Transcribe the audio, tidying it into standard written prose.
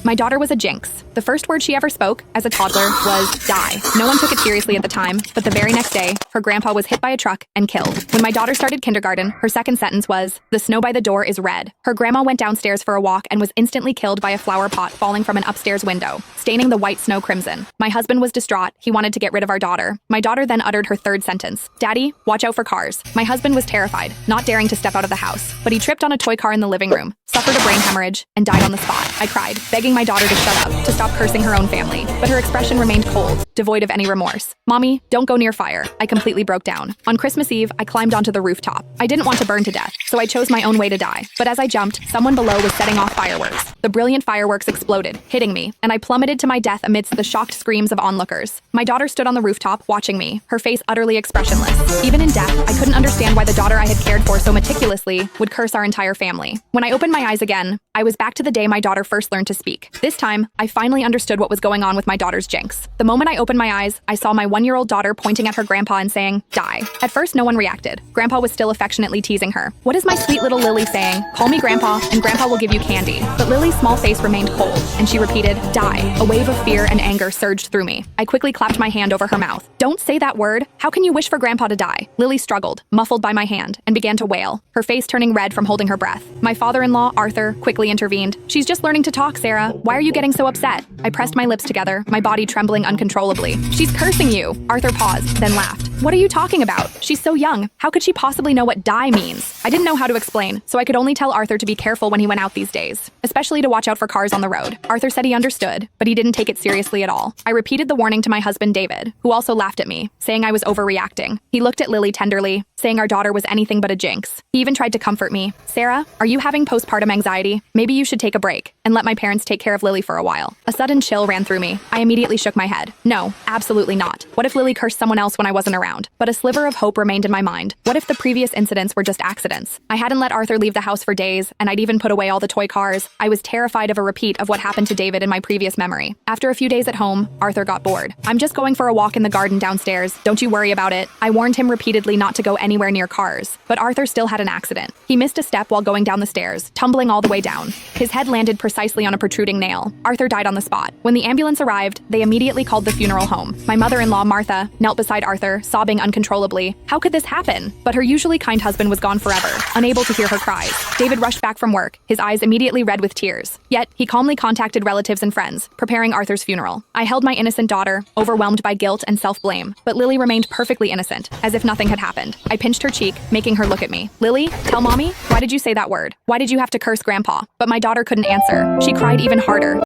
My daughter was a jinx. The first word she ever spoke, as a toddler, was die. No one took it seriously at the time, but the very next day, her grandpa was hit by a truck and killed. When my daughter started kindergarten, her second sentence was, the snow by the door is red. Her grandma went downstairs for a walk and was instantly killed by a flower pot falling from an upstairs window, staining the white snow crimson. My husband was distraught. He wanted to get rid of our daughter. My daughter then uttered her third sentence, Daddy, watch out for cars. My husband was terrified, not daring to step out of the house, but he tripped on a toy car in the living room, suffered a brain hemorrhage, and died on the spot. I cried, begging my daughter to shut up, to stop cursing her own family, but her expression remained cold, devoid of any remorse. Mommy, don't go near fire. I completely broke down. On Christmas Eve, I climbed onto the rooftop. I didn't want to burn to death, so I chose my own way to die. But as I jumped, someone below was setting off fireworks. The brilliant fireworks exploded, hitting me, and I plummeted to my death amidst the shocked screams of onlookers. My daughter stood on the rooftop, watching me, her face utterly expressionless. Even in death, I couldn't understand why the daughter I had cared for so meticulously would curse our entire family. When I opened my eyes again, I was back to the day my daughter first learned to speak. This time, I finally understood what was going on with my daughter's jinx. The moment I opened my eyes, I saw my 1-year-old daughter pointing at her grandpa and saying, die. At first, no one reacted. Grandpa was still affectionately teasing her. What is my sweet little Lily saying? Call me Grandpa, and Grandpa will give you candy. But Lily's small face remained cold, and she repeated, die. A wave of fear and anger surged through me. I quickly clapped my hand over her mouth. Don't say that word. How can you wish for Grandpa to die? Lily struggled, muffled by my hand, and began to wail, her face turning red from holding her breath. My father-in-law, Arthur, quickly intervened. She's just learning to talk, Sarah. Why are you getting so upset? I pressed my lips together, my body trembling uncontrollably. She's cursing you. Arthur paused, then laughed. What are you talking about? She's so young. How could she possibly know what die means? I didn't know how to explain, so I could only tell Arthur to be careful when he went out these days, especially to watch out for cars on the road. Arthur said he understood, but he didn't take it seriously at all. I repeated the warning to my husband, David, who also laughed at me, saying I was overreacting. He looked at Lily tenderly, saying our daughter was anything but a jinx. He even tried to comfort me. Sarah, are you having postpartum anxiety? Maybe you should take a break and let my parents take care of Lily for a while. A sudden chill ran through me. I immediately shook my head. No, absolutely not. What if Lily cursed someone else when I wasn't around? But a sliver of hope remained in my mind. What if the previous incidents were just accidents? I hadn't let Arthur leave the house for days, and I'd even put away all the toy cars. I was terrified of a repeat of what happened to David in my previous memory. After a few days at home, Arthur got bored. I'm just going for a walk in the garden downstairs. Don't you worry about it. I warned him repeatedly not to go anywhere near cars. But Arthur still had an accident. He missed a step while going down the stairs, tumbling all the way down. His head landed precisely on a protruding nail. Arthur died on the spot. When the ambulance arrived, they immediately called the funeral home. My mother-in-law, Martha, knelt beside Arthur, sobbing uncontrollably. How could this happen? But her usually kind husband was gone forever, unable to hear her cries. David rushed back from work, his eyes immediately red with tears. Yet, he calmly contacted relatives and friends, preparing Arthur's funeral. I held my innocent daughter, overwhelmed by guilt and self-blame, but Lily remained perfectly innocent, as if nothing had happened. I pinched her cheek, making her look at me. Lily, tell Mommy, why did you say that word? Why did you have to curse Grandpa? But my daughter couldn't answer. She cried even harder.